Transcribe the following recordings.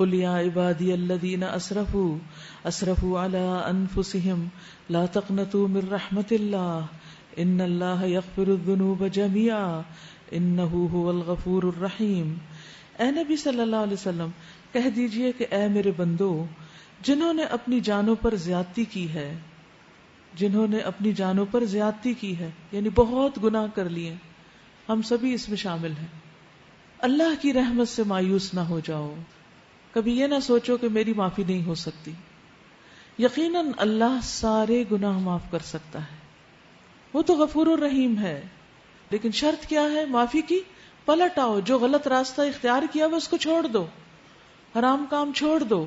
قل یا عبادی الذین اسرفوا علی انفسهم لا تقنطوا من رحمت اللہ ان اللہ یغفر الذنوب جميعا انہ هو الغفور الرحیم. اے نبی صلی اللہ علیہ وسلم کہہ دیجئے کہ اے میرے بندو، جنہوں نے اپنی جانوں پر زیادتی کی ہے، جنہوں نے اپنی جانوں پر زیادتی کی ہے یعنی بہت گناہ کر لیے، ہم سبھی اس میں شامل ہیں، اللہ کی رحمت سے مایوس نہ ہو جاؤ. کبھی یہ نہ سوچو کہ میری معافی نہیں ہو سکتی. یقیناً اللہ سارے گناہ معاف کر سکتا ہے، وہ تو غفور الرحیم ہے. لیکن شرط کیا ہے معافی کی؟ پلٹ آؤ، جو غلط راستہ اختیار کیا وہ اس کو چھوڑ دو، حرام کام چھوڑ دو،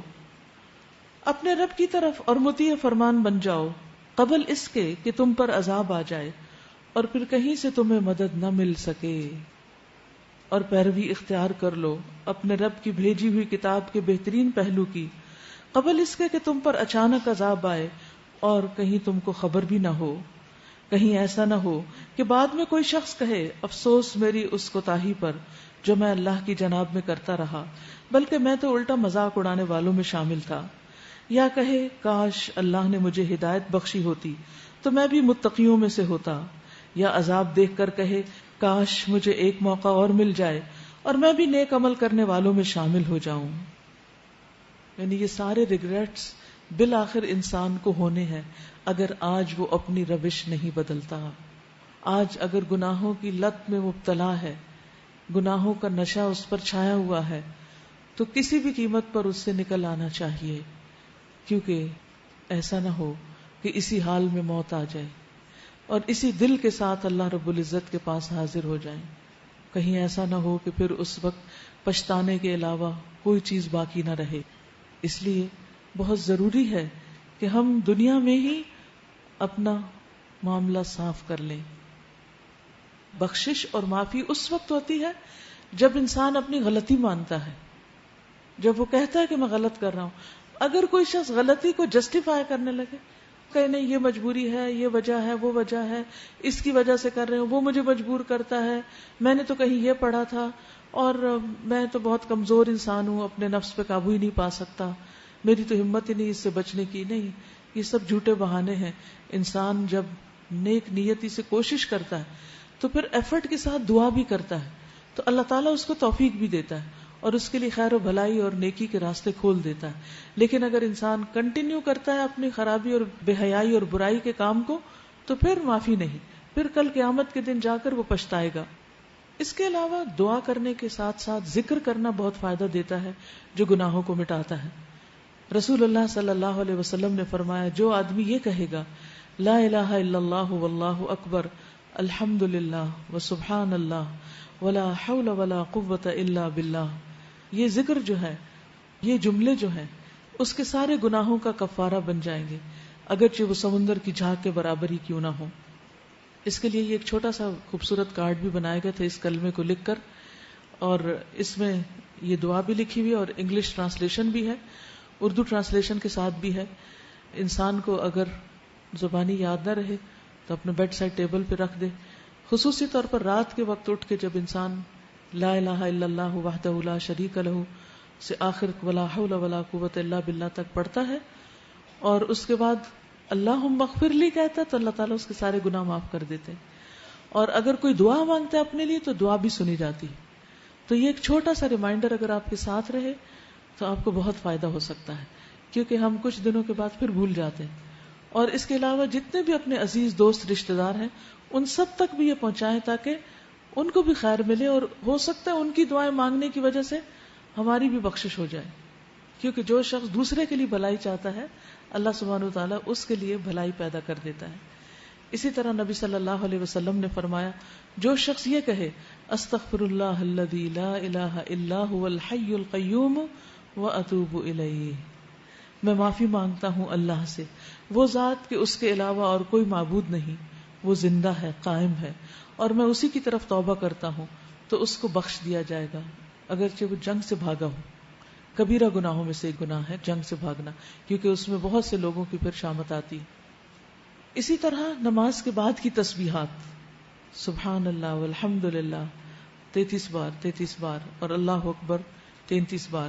اپنے رب کی طرف اور مطیع فرمان بن جاؤ قبل اس کے کہ تم پر عذاب آ جائے اور پھر کہیں سے تمہیں مدد نہ مل سکے. اور پیروی اختیار کر لو اپنے رب کی بھیجی ہوئی کتاب کے بہترین پہلو کی قبل اس کے کہ تم پر اچانک عذاب آئے اور کہیں تم کو خبر بھی نہ ہو. کہیں ایسا نہ ہو کہ بعد میں کوئی شخص کہے افسوس میری اس کوتاہی پر جو میں اللہ کی جناب میں کرتا رہا، بلکہ میں تو الٹا مذاق اڑانے والوں میں شامل تھا. یا کہے کاش اللہ نے مجھے ہدایت بخشی ہوتی تو میں بھی متقیوں میں سے ہوتا. یا عذاب دیکھ کر کہے کاش مجھے ایک موقع اور مل جائے اور میں بھی نیک عمل کرنے والوں میں شامل ہو جاؤں. یعنی یہ سارے ریگریٹس بالآخر انسان کو ہونے ہیں اگر آج وہ اپنی روش نہیں بدلتا. آج اگر گناہوں کی لت میں مبتلا ہے، گناہوں کا نشہ اس پر چھایا ہوا ہے، تو کسی بھی قیمت پر اس سے نکل آنا چاہیے، کیونکہ ایسا نہ ہو کہ اسی حال میں موت آ جائے اور اسی دل کے ساتھ اللہ رب العزت کے پاس حاضر ہو جائیں. کہیں ایسا نہ ہو کہ پھر اس وقت پچھتانے کے علاوہ کوئی چیز باقی نہ رہے. اس لیے بہت ضروری ہے کہ ہم دنیا میں ہی اپنا معاملہ صاف کر لیں. بخشش اور معافی اس وقت ہوتی ہے جب انسان اپنی غلطی مانتا ہے، جب وہ کہتا ہے کہ میں غلط کر رہا ہوں. اگر کوئی شخص غلطی کو جسٹیفائی کرنے لگے کہ نہیں یہ مجبوری ہے، یہ وجہ ہے، وہ وجہ ہے، اس کی وجہ سے کر رہے ہوں، وہ مجھے مجبور کرتا ہے، میں نے تو کہیں یہ پڑھا تھا اور میں تو بہت کمزور انسان ہوں، اپنے نفس پہ قابو ہی نہیں پا سکتا، میری تو ہمت ہی نہیں اس سے بچنے کی. نہیں، یہ سب جھوٹے بہانے ہیں. انسان جب نیک نیتی سے کوشش کرتا ہے تو پھر ایفرٹ کے ساتھ دعا بھی کرتا ہے تو اللہ تعالیٰ اس کو توفیق بھی دیتا ہے اور اس کے لیے خیر و بھلائی اور نیکی کے راستے کھول دیتا ہے. لیکن اگر انسان کنٹینیو کرتا ہے اپنی خرابی اور بے حیائی اور برائی کے کام کو تو پھر معافی نہیں، پھر کل قیامت کے دن جا کر وہ پچھتائے گا. اس کے علاوہ دعا کرنے کے ساتھ ساتھ ذکر کرنا بہت فائدہ دیتا ہے جو گناہوں کو مٹاتا ہے. رسول اللہ صلی اللہ علیہ وسلم نے فرمایا جو آدمی یہ کہے گا لا الہ الا اللہ واللہ اکبر الحمد للہ وسبحان اللہ ولا حول ولا قوة الا باللہ، یہ ذکر جو ہے، یہ جملے جو ہیں اس کے سارے گناہوں کا کفارہ بن جائیں گے، اگرچہ وہ سمندر کی جھاگ کے برابر ہی کیوں نہ ہو. اس کے لیے یہ ایک چھوٹا سا خوبصورت کارڈ بھی بنائے گئے تھے اس کلمے کو لکھ کر، اور اس میں یہ دعا بھی لکھی ہوئی ہے اور انگلش ٹرانسلیشن بھی ہے، اردو ٹرانسلیشن کے ساتھ بھی ہے. انسان کو اگر زبانی یاد نہ رہے تو اپنے بیڈ سائڈ ٹیبل پہ رکھ دے، خصوصی طور پر رات کے وقت اٹھ کے جب انسان لا الہ الا اللہ وحدہ لا شریک لہ سے آخر ولا حول ولا قوۃ الا باللہ تک پڑھتا ہے اور اس کے بعد اللہم اغفر لی کہتا ہے تو اللہ تعالیٰ اس کے سارے گناہ معاف کر دیتے ہیں. اور اگر کوئی دعا مانگتا ہے اپنے لیے تو دعا بھی سنی جاتی ہے. تو یہ ایک چھوٹا سا ریمائنڈر اگر آپ کے ساتھ رہے تو آپ کو بہت فائدہ ہو سکتا ہے، کیونکہ ہم کچھ دنوں کے بعد پھر بھول جاتے ہیں. اور اس کے علاوہ جتنے بھی اپنے عزیز دوست رشتہ دار ہیں ان سب تک بھی یہ پہنچائیں تاکہ ان کو بھی خیر ملے اور ہو سکتا ہے ان کی دعائیں مانگنے کی وجہ سے ہماری بھی بخشش ہو جائے. کیونکہ جو شخص دوسرے کے لیے بھلائی چاہتا ہے اللہ سبحانہ وتعالیٰ اس کے لیے بھلائی پیدا کر دیتا ہے. اسی طرح نبی صلی اللہ علیہ وسلم نے فرمایا جو شخص یہ کہے استغفر اللہ الذی لا الہ الا هو الحی القیوم واتوب الیہ، میں معافی مانگتا ہوں اللہ سے، وہ ذات کہ اس کے علاوہ اور کوئی معبود نہیں، وہ زندہ ہے، قائم ہے، اور میں اسی کی طرف توبہ کرتا ہوں تو اس کو بخش دیا جائے گا اگرچہ وہ جنگ سے بھاگا ہو. کبیرہ گناہوں میں سے ایک گناہ ہے جنگ سے بھاگنا، کیونکہ اس میں بہت سے لوگوں کی پھر شامت آتی. اسی طرح نماز کے بعد کی تسبیحات سبحان اللہ والحمد للہ 33 بار اور اللہ اکبر 33 بار،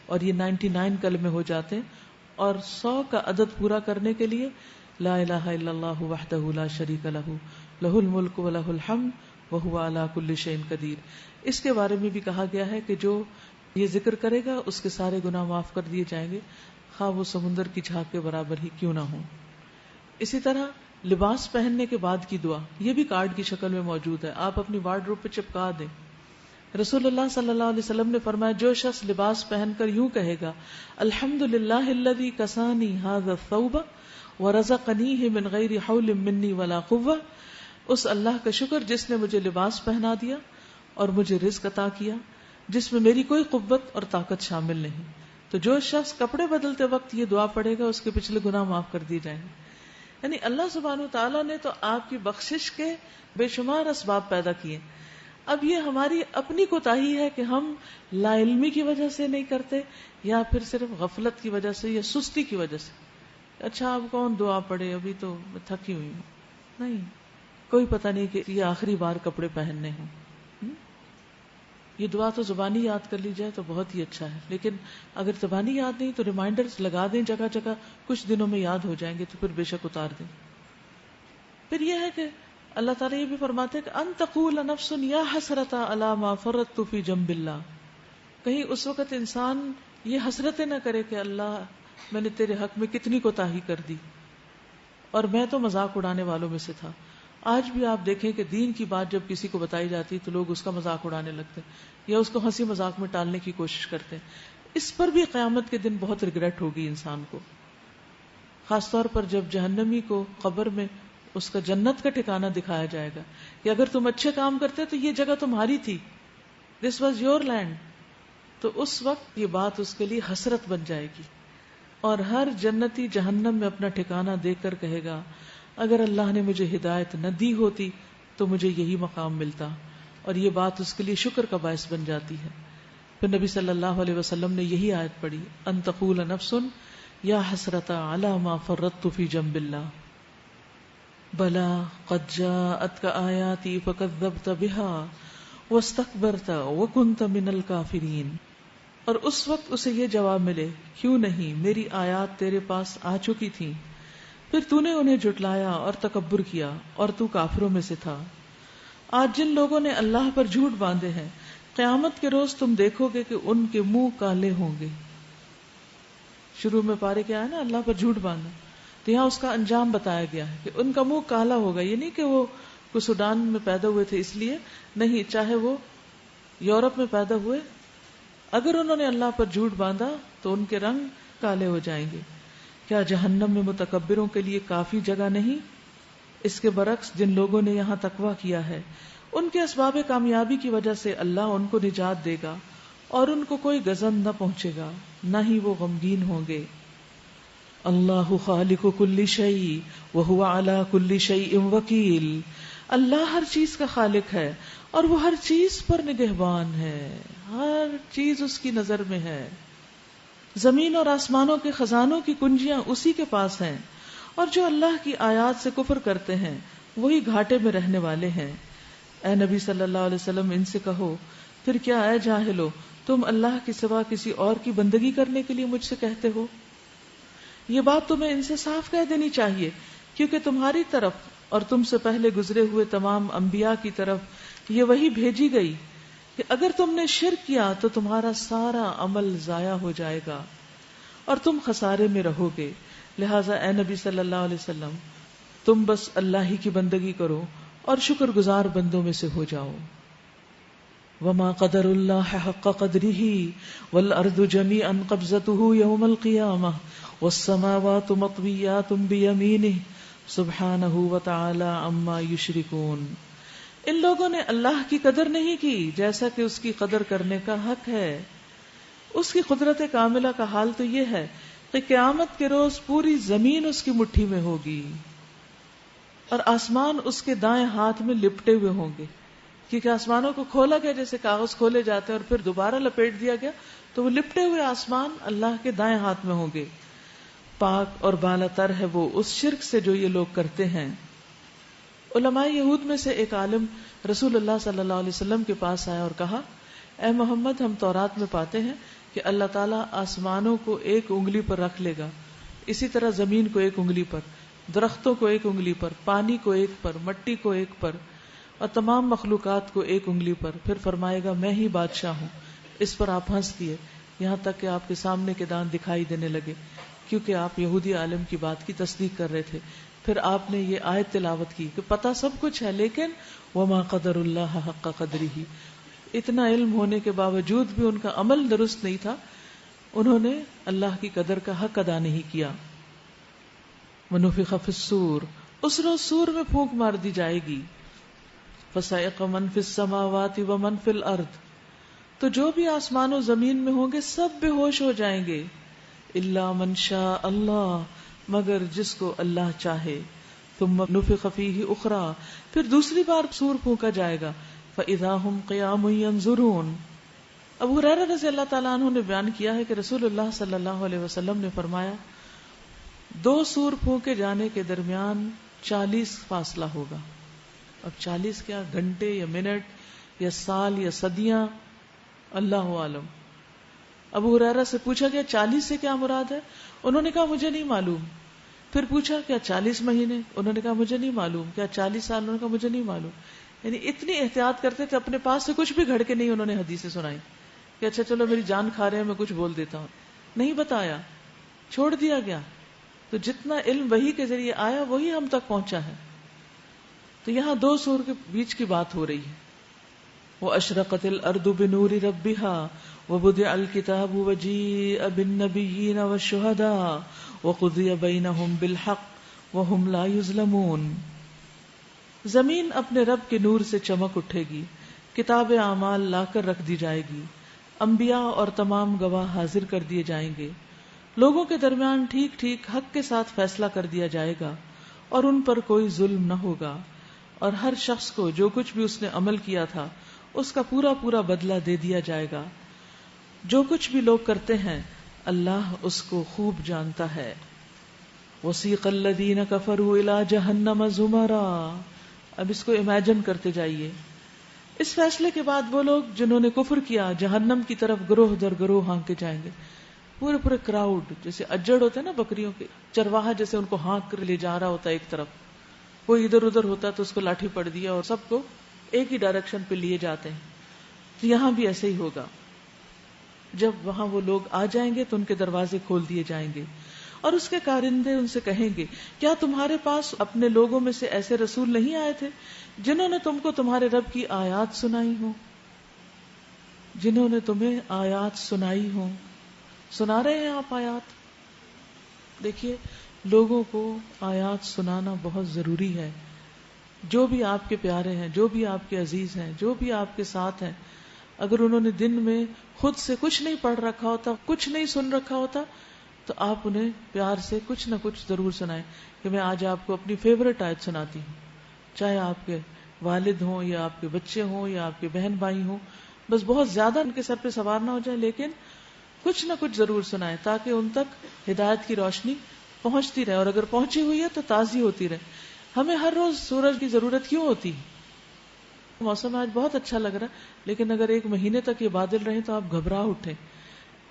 اور یہ 99 کلمے ہو جاتے ہیں. اور 100 کا عدد پورا کرنے کے لیے لا الہ الا اللہ وحدہ لا شریک لہ لہ الملک و لہ الحمد وہو علی کل شیء قدیر. اس کے بارے میں بھی کہا گیا ہے کہ جو یہ ذکر کرے گا اس کے سارے گناہ معاف کر دیے جائیں گے، خواہ وہ سمندر کی جھاگ کے برابر ہی کیوں نہ ہو. اسی طرح لباس پہننے کے بعد کی دعا، یہ بھی کارڈ کی شکل میں موجود ہے، آپ اپنی وارڈروب پہ چپکا دیں. رسول اللہ صلی اللہ علیہ وسلم نے فرمایا جو شخص لباس پہن کر یوں کہے گا الحمدللہ الذی کسانی ھذا الثوب ورزقنیہ من غیر حول منی ولا قوہ، اس اللہ کا شکر جس نے مجھے لباس پہنا دیا اور مجھے رزق عطا کیا جس میں میری کوئی قوت اور طاقت شامل نہیں. تو جو شخص کپڑے بدلتے وقت یہ دعا پڑھے گا اس کے پچھلے گناہ معاف کر دیے جائیں گے. یعنی اللہ سبحانہ وتعالیٰ نے تو آپ کی بخشش کے بے شمار اسباب پیدا کیے. اب یہ ہماری اپنی کوتاہی ہے کہ ہم لا علمی کی وجہ سے نہیں کرتے یا پھر صرف غفلت کی وجہ سے یا سستی کی وجہ سے. اچھا اب کون دعا پڑھے، ابھی تو میں تھکی ہوئی ہوں. نہیں، کوئی پتہ نہیں کہ یہ آخری بار کپڑے پہننے ہیں. یہ دعا تو زبانی یاد کر لی جائے تو بہت ہی اچھا ہے، لیکن اگر زبانی یاد نہیں تو ریمائنڈرز لگا دیں جگہ جگہ، کچھ دنوں میں یاد ہو جائیں گے تو پھر بے شک اتار دیں. پھر یہ ہے کہ اللہ تعالیٰ یہ بھی فرماتے ہیں کہ ان تقول نفس یا حسرۃ علی ما فرطت فی جنب اللہ، کہیں اس وقت انسان یہ حسرتیں نہ کرے کہ اللہ میں نے تیرے حق میں کتنی کوتاہی کر دی اور میں تو مذاق اڑانے والوں میں سے تھا. آج بھی آپ دیکھیں کہ دین کی بات جب کسی کو بتائی جاتی تو لوگ اس کا مذاق اڑانے لگتے ہیں یا اس کو ہنسی مذاق میں ٹالنے کی کوشش کرتے ہیں. اس پر بھی قیامت کے دن بہت ریگریٹ ہوگی انسان کو، خاص طور پر جب جہنمی کو قبر میں اس کا جنت کا ٹھکانہ دکھایا جائے گا کہ اگر تم اچھے کام کرتے تو یہ جگہ تمہاری تھی، دس واز یور لینڈ. تو اس وقت یہ بات اس کے لیے حسرت بن جائے گی اور ہر جنتی جہنم میں اپنا ٹھکانہ دیکھ کر کہے گا اگر اللہ نے مجھے ہدایت نہ دی ہوتی تو مجھے یہی مقام ملتا، اور یہ بات اس کے لیے شکر کا باعث بن جاتی ہے. پھر نبی صلی اللہ علیہ وسلم نے یہی آیت پڑھی ان تقول نفس یا حسرۃ علی ما فرطت فی جنب اللہ بلا قد جاءتک آیاتی فکذبت بها واستکبرت وکنت من الکافرین. اور اس وقت اسے یہ جواب ملے کیوں نہیں، میری آیات تیرے پاس آ چکی تھیں پھر تو نے انہیں جھٹلایا اور تکبر کیا اور تو کافروں میں سے تھا. آج جن لوگوں نے اللہ پر جھوٹ باندھے ہیں قیامت کے روز تم دیکھو گے کہ ان کے منہ کالے ہوں گے. شروع میں پارے کیا ہے نا، اللہ پر جھوٹ باندھا، تو یہاں اس کا انجام بتایا گیا ہے کہ ان کا منہ کالا ہوگا. یہ نہیں کہ وہ کوئی سوڈان میں پیدا ہوئے تھے اس لیے، نہیں، چاہے وہ یورپ میں پیدا ہوئے، اگر انہوں نے اللہ پر جھوٹ باندھا تو ان کے رنگ کالے ہو جائیں گے. کیا جہنم میں متکبروں کے لیے کافی جگہ نہیں؟ اس کے برعکس جن لوگوں نے یہاں تقویٰ کیا ہے ان کے اسباب کامیابی کی وجہ سے اللہ ان کو نجات دے گا اور ان کو کوئی غضب نہ پہنچے گا، نہ ہی وہ غمگین ہوں گے. اللہ خالق کل شیء وہو علی کل شیء وکیل. اللہ ہر چیز کا خالق ہے اور وہ ہر چیز پر نگہبان ہے، ہر چیز اس کی نظر میں ہے. زمین اور آسمانوں کے خزانوں کی کنجیاں اسی کے پاس ہیں، اور جو اللہ کی آیات سے کفر کرتے ہیں وہی گھاٹے میں رہنے والے ہیں. اے نبی صلی اللہ علیہ وسلم ان سے کہو پھر کیا اے جاہلو تم اللہ کے سوا کسی اور کی بندگی کرنے کے لیے مجھ سے کہتے ہو؟ یہ بات تمہیں ان سے صاف کہہ دینی چاہیے، کیونکہ تمہاری طرف اور تم سے پہلے گزرے ہوئے تمام انبیاء کی طرف یہ وحی بھیجی گئی کہ اگر تم نے شرک کیا تو تمہارا سارا عمل ضائع ہو جائے گا اور تم خسارے میں رہو گے. لہٰذا اے نبی صلی اللہ علیہ وسلم تم بس اللہ ہی کی بندگی کرو اور شکر گزار بندوں میں سے ہو جاؤ. وما قدر اللہ حق قدرہ والارض جمیعا قبضتہ یوم القیامہ والسماوات مطویات بیمینہ سبحانہ وتعالی عما یشرکون. ان لوگوں نے اللہ کی قدر نہیں کی جیسا کہ اس کی قدر کرنے کا حق ہے. اس کی قدرت کاملہ کا حال تو یہ ہے کہ قیامت کے روز پوری زمین اس کی مٹھی میں ہوگی اور آسمان اس کے دائیں ہاتھ میں لپٹے ہوئے ہوں گے، کیونکہ آسمانوں کو کھولا گیا جیسے کاغذ کھولے جاتے ہیں اور پھر دوبارہ لپیٹ دیا گیا، تو وہ لپٹے ہوئے آسمان اللہ کے دائیں ہاتھ میں ہوں گے. پاک اور بالا تر ہے وہ اس شرک سے جو یہ لوگ کرتے ہیں. علماء یہود میں سے ایک عالم رسول اللہ صلی اللہ علیہ وسلم کے پاس آیا اور کہا اے محمد ہم تورات میں پاتے ہیں کہ اللہ تعالیٰ آسمانوں کو ایک انگلی پر رکھ لے گا، اسی طرح زمین کو ایک انگلی پر، درختوں کو ایک انگلی پر، پانی کو ایک پر، مٹی کو ایک پر، اور تمام مخلوقات کو ایک انگلی پر. پھر فرمائے گا میں ہی بادشاہ ہوں. اس پر آپ ہنس دیے یہاں تک کہ آپ کے سامنے کے دانت دکھائی دینے لگے، کیونکہ آپ یہودی عالم کی بات کی تصدیق کر رہے تھے. پھر آپ نے یہ آیت تلاوت کی کہ پتہ سب کچھ ہے لیکن وما قدر اللہ حق قدرہ، اتنا علم ہونے کے باوجود بھی ان کا عمل درست نہیں تھا، انہوں نے اللہ کی قدر کا حق ادا نہیں کیا. ونفخ فی الصور، اس روز سور میں پھونک مار دی جائے گی. فصعق من فی السماوات ومن فی الارض، تو جو بھی آسمان و زمین میں ہوں گے سب بے ہوش ہو جائیں گے. الا من شاء اللہ، مگر جس کو اللہ چاہے. ثم نفخ فیہ اخری، پھر دوسری بار سور پھونکا جائے گا. فاذا هم قیام ینظرون. ابو ہریرہ رضی اللہ تعالیٰ عنہ نے بیان کیا ہے کہ رسول اللہ صلی اللہ علیہ وسلم نے فرمایا 2 سور پھونکے جانے کے درمیان 40 فاصلہ ہوگا. اب 40 کیا، گھنٹے یا منٹ یا سال یا صدیاں، اللہ عالم. ابو ہریرہ سے پوچھا گیا 40 سے کیا مراد ہے؟ انہوں نے کہا مجھے نہیں معلوم. پھر پوچھا کیا 40 مہینے؟ انہوں نے کہا مجھے نہیں معلوم. کیا 40 سال؟ انہوں نے کہا مجھے نہیں معلوم. یعنی اتنی احتیاط کرتے تھے، اپنے پاس سے کچھ بھی گھڑ کے نہیں انہوں نے حدیثیں سنائی کہ اچھا چلو میری جان کھا رہے ہیں میں کچھ بول دیتا ہوں. نہیں بتایا، چھوڑ دیا گیا. تو جتنا علم وحی کے ذریعے آیا وہی ہم تک پہنچا ہے. تو یہاں 2 سور کے بیچ کی بات ہو رہی ہے. وَأَشْرَقَتِ الْأَرْضُ بِنُورِ رَبِّهَا وَوُضِعَ الْكِتَابُ وَجِيءَ بِالنَّبِيِّينَ وَالشُّهَدَاءِ وَقُضِيَ بَيْنَهُم بِالْحَقِّ وَهُمْ لَا يُظْلَمُونَ. زمین اپنے رب کے نور سے چمک اٹھے گی، کتاب اعمال لا کر رکھ دی جائے گی، انبیاء اور تمام گواہ حاضر کر دیے جائیں گے، لوگوں کے درمیان ٹھیک ٹھیک حق کے ساتھ فیصلہ کر دیا جائے گا، اور ان پر کوئی ظلم نہ ہوگا، اور ہر شخص کو جو کچھ بھی اس نے عمل کیا تھا اس کا پورا پورا بدلہ دے دیا جائے گا. جو کچھ بھی لوگ کرتے ہیں اللہ اس کو خوب جانتا ہے. وَسِيقَ الَّذِينَ كَفَرُوا إِلَىٰ جَهَنَّمَ زُمَرًا. اب اس کو امیجن کرتے جائیے. اس فیصلے کے بعد وہ لوگ جنہوں نے کفر کیا جہنم کی طرف گروہ در گروہ ہانکے جائیں گے. پورے پورے کراؤڈ، جیسے اجڑ ہوتے ہیں نا بکریوں کے، چرواہا جیسے ان کو ہانک کر لے جا رہا ہوتا ہے ایک طرف، کوئی ادھر ادھر ہوتا تو اس کو لاٹھی پڑ دیا اور سب کو ایک ہی ڈائریکشن پہ لیے جاتے ہیں. تو یہاں بھی ایسے ہی ہوگا. جب وہاں وہ لوگ آ جائیں گے تو ان کے دروازے کھول دیے جائیں گے، اور اس کے کارندے ان سے کہیں گے کیا تمہارے پاس اپنے لوگوں میں سے ایسے رسول نہیں آئے تھے جنہوں نے تم کو تمہارے رب کی آیات سنائی ہوں، جنہوں نے تمہیں آیات سنائی ہوں. سنا رہے ہیں آپ آیات؟ دیکھیے لوگوں کو آیات سنانا بہت ضروری ہے. جو بھی آپ کے پیارے ہیں، جو بھی آپ کے عزیز ہیں، جو بھی آپ کے ساتھ ہیں، اگر انہوں نے دن میں خود سے کچھ نہیں پڑھ رکھا ہوتا، کچھ نہیں سن رکھا ہوتا، تو آپ انہیں پیار سے کچھ نہ کچھ ضرور سنائیں کہ میں آج آپ کو اپنی فیوریٹ آیت سناتی ہوں. چاہے آپ کے والد ہوں یا آپ کے بچے ہوں یا آپ کے بہن بھائی ہوں، بس بہت زیادہ ان کے سر پہ سوار نہ ہو جائے، لیکن کچھ نہ کچھ ضرور سنائیں تاکہ ان تک ہدایت کی روشنی پہنچتی رہے، اور اگر پہنچی ہوئی ہے تو تازی ہوتی رہے. ہمیں ہر روز سورج کی ضرورت کیوں ہوتی؟ موسم آج بہت اچھا لگ رہا ہے، لیکن اگر 1 مہینے تک یہ بادل رہے تو آپ گھبرا اٹھیں،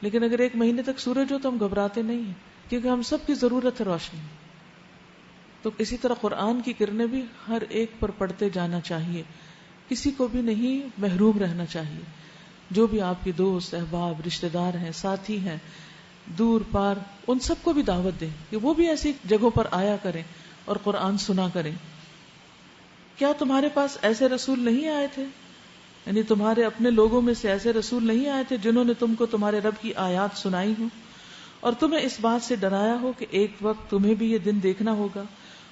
لیکن اگر 1 مہینے تک سورج ہو تو ہم گھبراتے نہیں ہیں، کیونکہ ہم سب کی ضرورت ہے روشنی. تو اسی طرح قرآن کی کرنیں بھی ہر ایک پر پڑھتے جانا چاہیے، کسی کو بھی نہیں محروم رہنا چاہیے. جو بھی آپ کے دوست احباب رشتہ دار ہیں، ساتھی ہیں، دور پار، ان سب کو بھی دعوت دیں کہ وہ بھی ایسی جگہوں پر آیا کریں اور قرآن سنا کریں. کیا تمہارے پاس ایسے رسول نہیں آئے تھے؟ یعنی تمہارے اپنے لوگوں میں سے ایسے رسول نہیں آئے تھے جنہوں نے تم کو تمہارے رب کی آیات سنائی ہوں اور تمہیں اس بات سے ڈرایا ہو کہ ایک وقت تمہیں بھی یہ دن دیکھنا ہوگا؟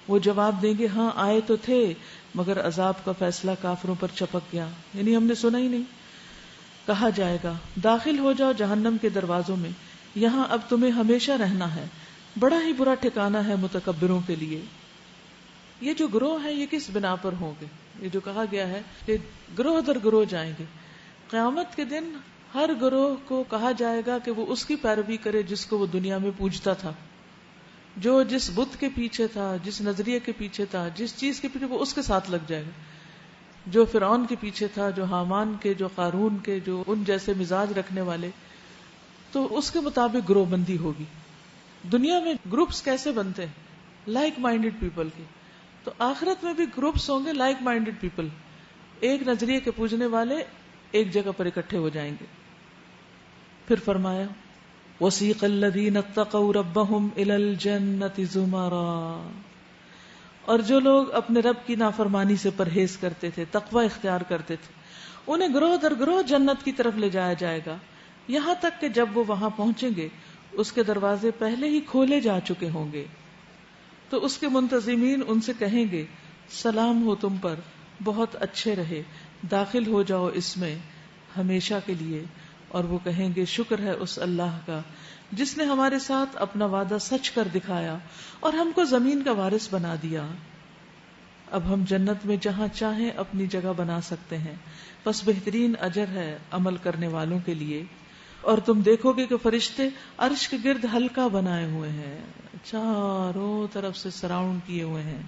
وہ جواب دیں گے ہاں آئے تو تھے، مگر عذاب کا فیصلہ کافروں پر چپک گیا، یعنی ہم نے سنا ہی نہیں. کہا جائے گا داخل ہو جاؤ جہنم کے دروازوں میں، یہاں اب تمہیں ہمیشہ رہنا ہے، بڑا ہی برا ٹھکانہ ہے متکبروں کے لیے. یہ جو گروہ ہیں یہ کس بنا پر ہوں گے؟ یہ جو کہا گیا ہے کہ گروہ در گروہ جائیں گے، قیامت کے دن ہر گروہ کو کہا جائے گا کہ وہ اس کی پیروی کرے جس کو وہ دنیا میں پوجتا تھا، جو جس بت کے پیچھے تھا، جس نظریے کے پیچھے تھا، جس چیز کے پیچھے، وہ اس کے ساتھ لگ جائے گا. جو فرعون کے پیچھے تھا، جو حامان کے، جو قارون کے، جو ان جیسے مزاج رکھنے والے، تو اس کے مطابق گروہ بندی ہوگی. دنیا میں گروپس کیسے بنتے ہیں؟ لائک مائنڈیڈ پیپل کے. تو آخرت میں بھی گروپس ہوں گے لائک مائنڈیڈ پیپل، ایک نظریے کے پوجنے والے ایک جگہ پر اکٹھے ہو جائیں گے. پھر فرمایا وَسِيقَ الَّذِينَ اتَّقَوْا رَبَّهُمْ إِلَى الْجَنَّةِ زُمَرًا، اور جو لوگ اپنے رب کی نافرمانی سے پرہیز کرتے تھے، تقوی اختیار کرتے تھے، انہیں گروہ در گروہ جنت کی طرف لے جایا جائے گا، یہاں تک کہ جب وہ وہاں پہنچیں گے اس کے دروازے پہلے ہی کھولے جا چکے ہوں گے. تو اس کے منتظمین ان سے کہیں گے سلام ہو تم پر، بہت اچھے رہے، داخل ہو جاؤ اس میں ہمیشہ کے لیے. اور وہ کہیں گے شکر ہے اس اللہ کا جس نے ہمارے ساتھ اپنا وعدہ سچ کر دکھایا اور ہم کو زمین کا وارث بنا دیا. اب ہم جنت میں جہاں چاہیں اپنی جگہ بنا سکتے ہیں، بس بہترین اجر ہے عمل کرنے والوں کے لیے. اور تم دیکھو گے کہ فرشتے عرش کے گرد حلقہ بنائے ہوئے ہیں، چاروں طرف سے سراؤنڈ کیے ہوئے ہیں،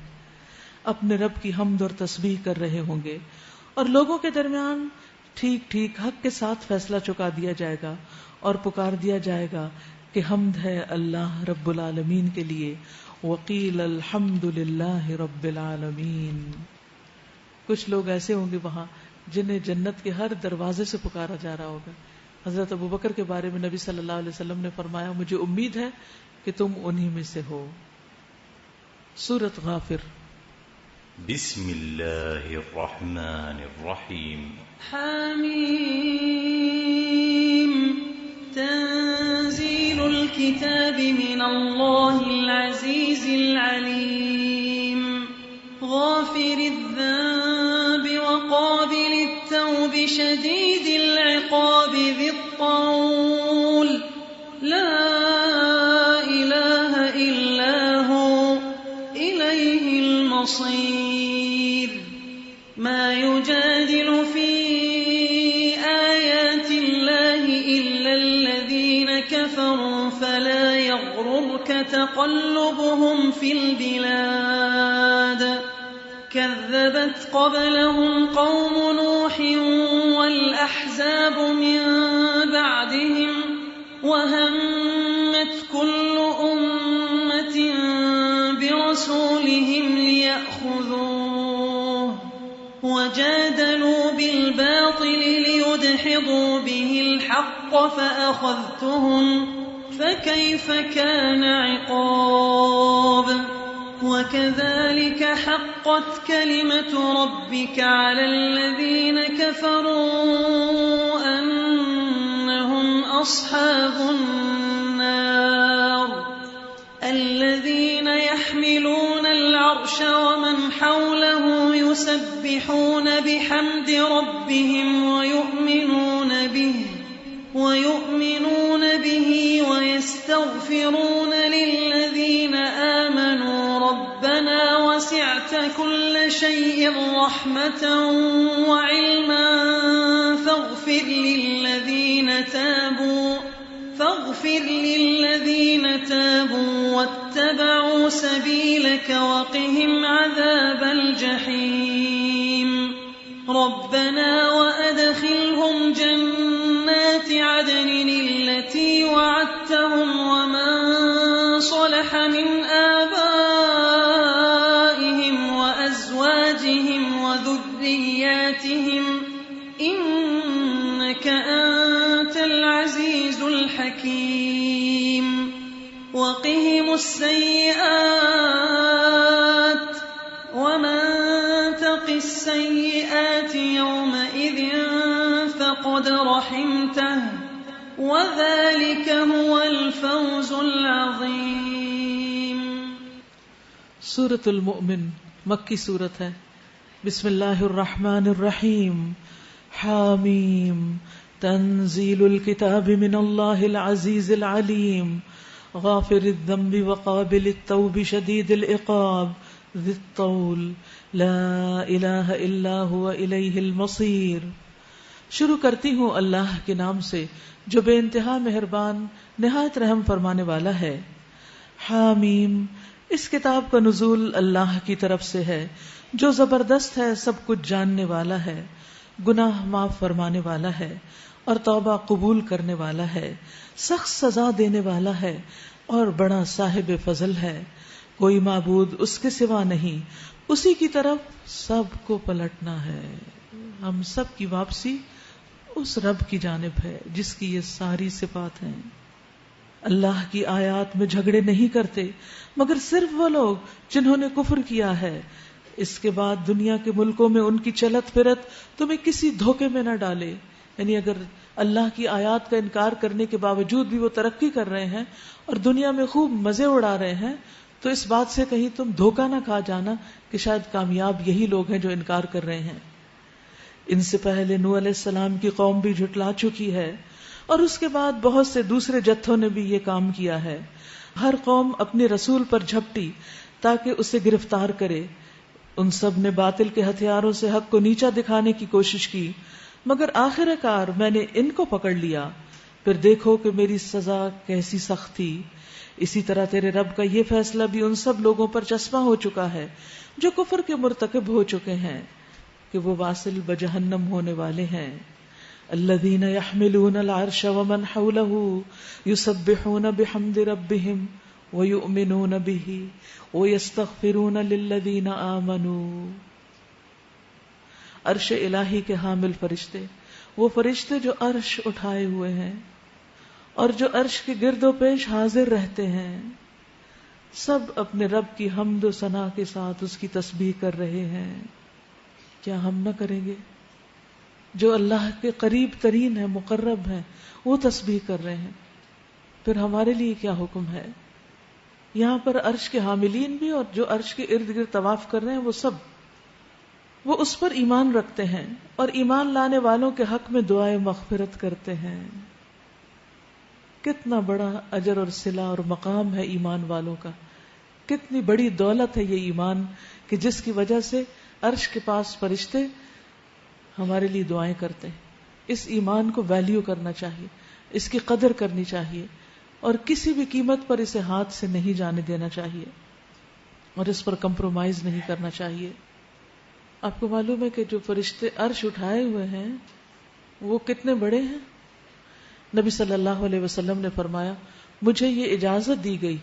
اپنے رب کی حمد اور تسبیح کر رہے ہوں گے. اور لوگوں کے درمیان ٹھیک ٹھیک حق کے ساتھ فیصلہ چکا دیا جائے گا اور پکار دیا جائے گا کہ حمد ہے اللہ رب العالمین کے لیے. وقیل الحمد للہ رب العالمین. کچھ لوگ ایسے ہوں گے وہاں جنہیں جنت کے ہر دروازے سے پکارا جا رہا ہوگا. حضرت ابوبکر کے بارے میں نبی صلی اللہ علیہ وسلم نے فرمایا مجھے امید ہے کہ تم انہی میں سے ہو. سورۃ غافر. بسم اللہ الرحمن الرحیم. حامیم تنزیل الکتاب من اللہ العزیز العلیم غافر الذنب وقابل التوب شدید العقاب ذی الطول لا الہ الا هو الیہ المصیر. ما يجادل في آيات الله إلا الذين كفروا فلا يغررك تقلبهم في البلاد. كذبت قبلهم قوم نوح والأحزاب من بعدهم وهمت كل أمة برسولهم ليأخذوه وجادلوا بالباطل ليدحضوا به الحق فأخذتهم فكيف كان عقاب. وكذلك حقت كلمة ربك على الذين كفروا أنهم أصحاب النار الذين يحملون العرش ومن حوله يسبحون بحمد ربهم ويؤمنون به ويستغفرون للذين آمنوا ربنا وسعت كل شيء رحمة وعلما فاغفر للذين تابوا واتبعوا سبيلك وقهم عذاب الجحيم. ربنا وأدخلهم جنات عدن التي وعدتهم ومن صلح من آبائهم وأزواجهم وذرياتهم إنك أنت العزيز الحكيم. وقهم السيئات ومن تق السيئات يومئذ فقد رحمته وذلك هو الفوز العظيم. سورۃ المؤمن مکی سورت ہے. بسم اللہ الرحمن الرحیم. حامیم تنزیل الکتاب من اللہ العزیز العلیم غافر الذنب وقابل التوب شدید العقاب ذی الطول لا الہ الا هو الیہ المصیر. شروع کرتی ہوں اللہ کے نام سے جو بے انتہا مہربان نہایت رحم فرمانے والا ہے. حامیم اس کتاب کا نزول اللہ کی طرف سے ہے جو زبردست ہے، سب کچھ جاننے والا ہے، گناہ معاف فرمانے والا ہے اور توبہ قبول کرنے والا ہے، سخت سزا دینے والا ہے اور بڑا صاحب فضل ہے. کوئی معبود اس کے سوا نہیں، اسی کی طرف سب کو پلٹنا ہے. ہم سب کی واپسی اس رب کی جانب ہے جس کی یہ ساری صفات ہیں. اللہ کی آیات میں جھگڑے نہیں کرتے مگر صرف وہ لوگ جنہوں نے کفر کیا ہے. اس کے بعد دنیا کے ملکوں میں ان کی چلت پھرت تمہیں کسی دھوکے میں نہ ڈالے. یعنی اگر اللہ کی آیات کا انکار کرنے کے باوجود بھی وہ ترقی کر رہے ہیں اور دنیا میں خوب مزے اڑا رہے ہیں تو اس بات سے کہیں تم دھوکہ نہ کھا جانا کہ شاید کامیاب یہی لوگ ہیں جو انکار کر رہے ہیں. ان سے پہلے نوح علیہ السلام کی قوم بھی جھٹلا چکی ہے اور اس کے بعد بہت سے دوسرے جتھوں نے بھی یہ کام کیا ہے. ہر قوم اپنے رسول پر جھپٹی تاکہ اسے گرفتار کرے. ان سب نے باطل کے ہتھیاروں سے حق کو نیچا دکھانے کی کوشش کی مگر آخر کار میں نے ان کو پکڑ لیا. پھر دیکھو کہ میری سزا کیسی سخت تھی. اسی طرح تیرے رب کا یہ فیصلہ بھی ان سب لوگوں پر چسپاں ہو چکا ہے جو کفر کے مرتکب ہو چکے ہیں کہ وہ واصل بجہنم ہونے والے ہیں. الذین یحملون العرش ومن حولہ یسبحون بحمد ربہم ویؤمنون بہ ویستغفرون للذین آمنوا. عرش الہی کے حامل فرشتے، وہ فرشتے جو عرش اٹھائے ہوئے ہیں اور جو عرش کے گرد و پیش حاضر رہتے ہیں، سب اپنے رب کی حمد و ثنا کے ساتھ اس کی تسبیح کر رہے ہیں. کیا ہم نہ کریں گے؟ جو اللہ کے قریب ترین ہے، مقرب ہیں، وہ تسبیح کر رہے ہیں. پھر ہمارے لیے کیا حکم ہے؟ یہاں پر عرش کے حاملین بھی اور جو عرش کے ارد گرد طواف کر رہے ہیں وہ سب، وہ اس پر ایمان رکھتے ہیں اور ایمان لانے والوں کے حق میں دعائے مغفرت کرتے ہیں. کتنا بڑا اجر اور صلہ اور مقام ہے ایمان والوں کا. کتنی بڑی دولت ہے یہ ایمان کہ جس کی وجہ سے عرش کے پاس فرشتے ہمارے لیے دعائیں کرتے ہیں. اس ایمان کو ویلیو کرنا چاہیے، اس کی قدر کرنی چاہیے اور کسی بھی قیمت پر اسے ہاتھ سے نہیں جانے دینا چاہیے اور اس پر کمپرومائز نہیں کرنا چاہیے. آپ کو معلوم ہے کہ جو فرشتے عرش اٹھائے ہوئے ہیں وہ کتنے بڑے ہیں. نبی صلی اللہ علیہ وسلم نے فرمایا، مجھے یہ اجازت دی گئی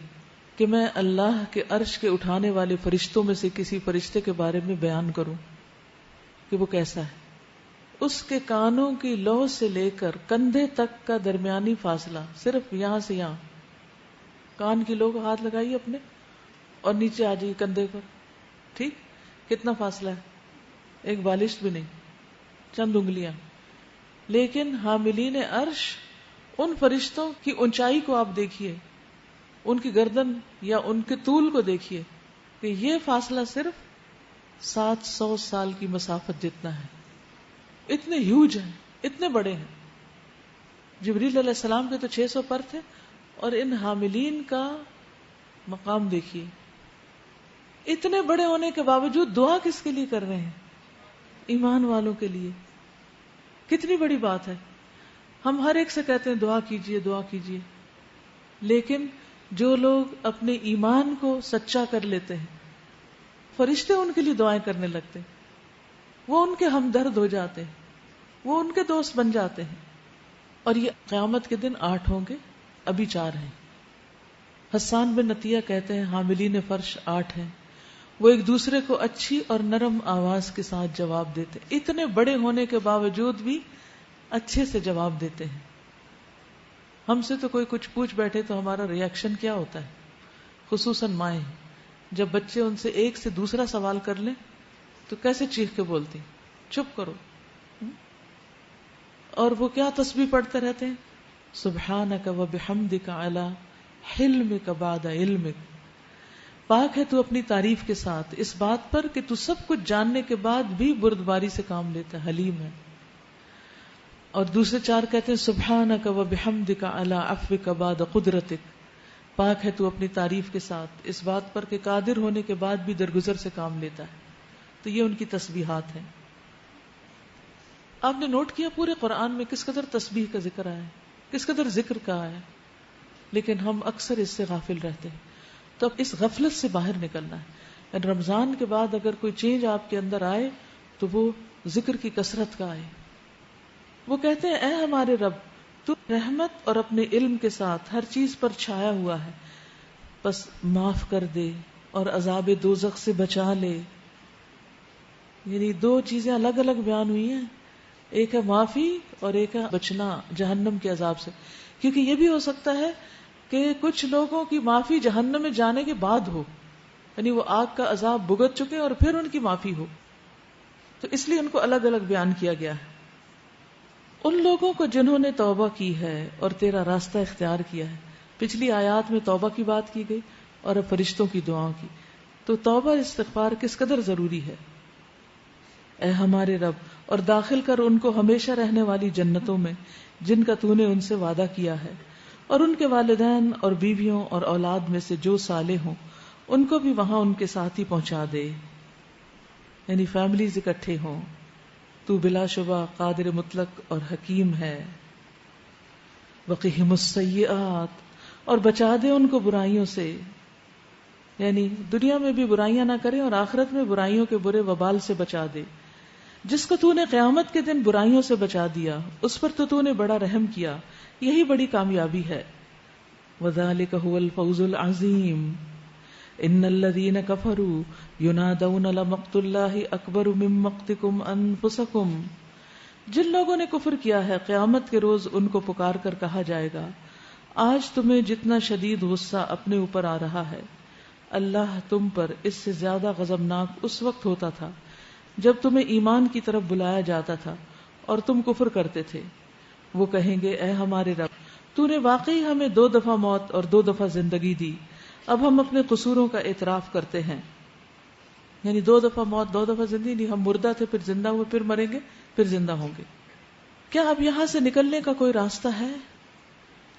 کہ میں اللہ کے عرش کے اٹھانے والے فرشتوں میں سے کسی فرشتے کے بارے میں بیان کروں کہ وہ کیسا ہے. اس کے کانوں کی لو سے لے کر کندھے تک کا درمیانی فاصلہ، صرف یہاں سے یہاں، کان کی لو کو ہاتھ لگائیے اپنے اور نیچے آ جائیے کندھے پر. ٹھیک، کتنا فاصلہ ہے؟ ایک بالش بھی نہیں، چند انگلیاں. لیکن حاملین عرش، ان فرشتوں کی اونچائی کو آپ دیکھیے، ان کی گردن یا ان کے طول کو دیکھیے کہ یہ فاصلہ صرف 700 سال کی مسافت جتنا ہے. اتنے ہیوج ہیں، اتنے بڑے ہیں. جبریل علیہ السلام کے تو 600 پر تھے اور ان حاملین کا مقام دیکھیے. اتنے بڑے ہونے کے باوجود دعا کس کے لیے کر رہے ہیں؟ ایمان والوں کے لیے. کتنی بڑی بات ہے. ہم ہر ایک سے کہتے ہیں دعا کیجئے دعا کیجئے، لیکن جو لوگ اپنے ایمان کو سچا کر لیتے ہیں، فرشتے ان کے لیے دعائیں کرنے لگتے ہیں، وہ ان کے ہمدرد ہو جاتے ہیں، وہ ان کے دوست بن جاتے ہیں. اور یہ قیامت کے دن 8 ہوں گے، ابھی 4 ہیں. حسان بن عطیہ کہتے ہیں حاملین فرش 8 ہیں. وہ ایک دوسرے کو اچھی اور نرم آواز کے ساتھ جواب دیتے، اتنے بڑے ہونے کے باوجود بھی اچھے سے جواب دیتے ہیں. ہم سے تو کوئی کچھ پوچھ بیٹھے تو ہمارا ریاکشن کیا ہوتا ہے؟ خصوصاً مائیں جب بچے ان سے ایک سے دوسرا سوال کر لیں تو کیسے چیخ کے بولتی، چپ کرو. اور وہ کیا تسبیح پڑھتے رہتے ہیں، سبحانک و بحمدک علی حلمک بعد علمک. پاک ہے تو اپنی تعریف کے ساتھ اس بات پر کہ تو سب کچھ جاننے کے بعد بھی بردباری سے کام لیتا ہے، حلیم ہے. اور دوسرے 4 کہتے ہیں سبحانک و بحمدک علی عفوک بعد قدرتک. پاک ہے تو اپنی تعریف کے ساتھ اس بات پر کہ قادر ہونے کے بعد بھی درگزر سے کام لیتا ہے. تو یہ ان کی تسبیحات ہیں. آپ نے نوٹ کیا پورے قرآن میں کس قدر تسبیح کا ذکر آیا ہے، کس قدر ذکر کا آیا ہے، لیکن ہم اکثر اس سے غافل رہتے ہیں. تو اب اس غفلت سے باہر نکلنا ہے. رمضان کے بعد اگر کوئی چینج آپ کے اندر آئے تو وہ ذکر کی کثرت کا آئے. وہ کہتے ہیں اے ہمارے رب تو رحمت اور اپنے علم کے ساتھ ہر چیز پر چھایا ہوا ہے، بس معاف کر دے اور عذاب دوزخ سے بچا لے. یعنی دو چیزیں الگ الگ بیان ہوئی ہیں، ایک ہے معافی اور ایک ہے بچنا جہنم کے عذاب سے. کیونکہ یہ بھی ہو سکتا ہے کہ کچھ لوگوں کی معافی جہنم میں جانے کے بعد ہو، یعنی وہ آگ کا عذاب بھگت چکے اور پھر ان کی معافی ہو، تو اس لیے ان کو الگ الگ بیان کیا گیا ہے. ان لوگوں کو جنہوں نے توبہ کی ہے اور تیرا راستہ اختیار کیا ہے. پچھلی آیات میں توبہ کی بات کی گئی اور اب فرشتوں کی دعاؤں کی. تو توبہ استغفار کس قدر ضروری ہے. اے ہمارے رب، اور داخل کر ان کو ہمیشہ رہنے والی جنتوں میں جن کا تو نے ان سے وعدہ کیا ہے، اور ان کے والدین اور بیویوں اور اولاد میں سے جو صالح ہوں ان کو بھی وہاں ان کے ساتھ ہی پہنچا دے، یعنی فیملیز اکٹھے ہوں. تو بلا شبہ قادر مطلق اور حکیم ہے. وقہم السیئات، اور بچا دے ان کو برائیوں سے، یعنی دنیا میں بھی برائیاں نہ کریں اور آخرت میں برائیوں کے برے وبال سے بچا دے. جس کو تو نے قیامت کے دن برائیوں سے بچا دیا اس پر تو نے بڑا رحم کیا، یہی بڑی کامیابی ہے. وذالک هو الفوز العظیم. ان الذین کفروا ینادون لمقت اللہ اکبر من مقتکم انفسکم. جن لوگوں نے کفر کیا ہے قیامت کے روز ان کو پکار کر کہا جائے گا آج تمہیں جتنا شدید غصہ اپنے اوپر آ رہا ہے، اللہ تم پر اس سے زیادہ غضبناک اس وقت ہوتا تھا جب تمہیں ایمان کی طرف بلایا جاتا تھا اور تم کفر کرتے تھے. وہ کہیں گے اے ہمارے رب، تو نے واقعی ہمیں 2 دفعہ موت اور 2 دفعہ زندگی دی، اب ہم اپنے قصوروں کا اعتراف کرتے ہیں. یعنی 2 دفعہ موت 2 دفعہ زندگی نہیں، ہم مردہ تھے پھر زندہ ہوئے پھر مریں گے پھر زندہ ہوں گے. کیا اب یہاں سے نکلنے کا کوئی راستہ ہے؟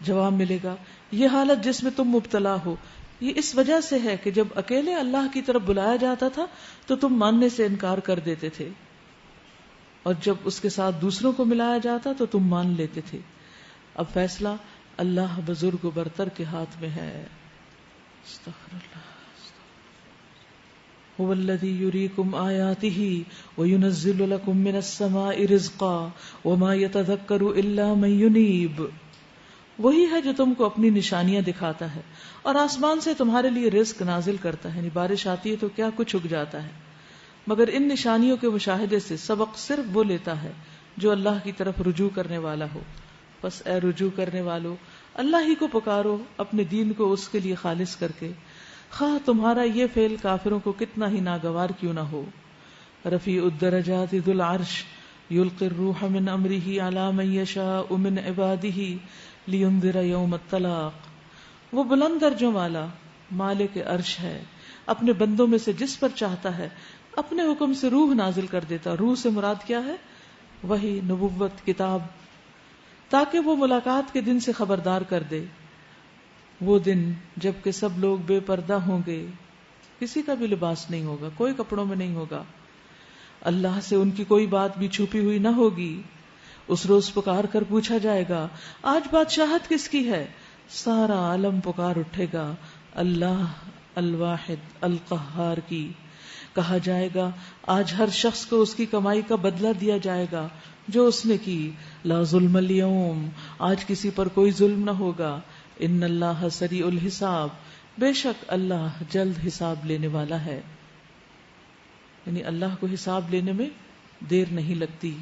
جواب ملے گا یہ حالت جس میں تم مبتلا ہو یہ اس وجہ سے ہے کہ جب اکیلے اللہ کی طرف بلایا جاتا تھا تو تم ماننے سے انکار کر دیتے تھے، اور جب اس کے ساتھ دوسروں کو ملایا جاتا تو تم مان لیتے تھے. اب فیصلہ اللہ بزرگ و برتر کے ہاتھ میں ہے. استغفر اللہ. هو الذی یریکم آیاتہ وینزل لکم من السماء رزقا وما یتذکر الا من ینیب. وہی ہے جو تم کو اپنی نشانیاں دکھاتا ہے اور آسمان سے تمہارے لیے رزق نازل کرتا ہے، یعنی بارش آتی ہے تو کیا کچھ اگ جاتا ہے، مگر ان نشانیوں کے مشاہدے سے سبق صرف وہ لیتا ہے جو اللہ کی طرف رجوع کرنے والا ہو. بس اے رجوع کرنے والو، اللہ ہی کو پکارو اپنے دین کو اس کے لیے خالص کر کے، خواہ تمہارا یہ فعل کافروں کو کتنا ہی ناگوار کیوں نہ ہو. رفیع الدرجات ذو العرش یلقی الروح من امرہ علی من یشاء من عبادہ لینذر یوم الطلاق. وہ بلند درجوں والا مالک عرش ہے، اپنے بندوں میں سے جس پر چاہتا ہے اپنے حکم سے روح نازل کر دیتا. روح سے مراد کیا ہے؟ وہی، نبوت، کتاب، تاکہ وہ ملاقات کے دن سے خبردار کر دے. وہ دن جب کہ سب لوگ بے پردہ ہوں گے، کسی کا بھی لباس نہیں ہوگا، کوئی کپڑوں میں نہیں ہوگا، اللہ سے ان کی کوئی بات بھی چھپی ہوئی نہ ہوگی. اس روز پکار کر پوچھا جائے گا آج بادشاہت کس کی ہے؟ سارا عالم پکار اٹھے گا اللہ الواحد القہار کی. کہا جائے گا آج ہر شخص کو اس کی کمائی کا بدلہ دیا جائے گا جو اس نے کی. لا ظلم اليوم، آج کسی پر کوئی ظلم نہ ہوگا. ان اللہ سریع الحساب، بے شک اللہ جلد حساب لینے والا ہے، یعنی اللہ کو حساب لینے میں دیر نہیں لگتی.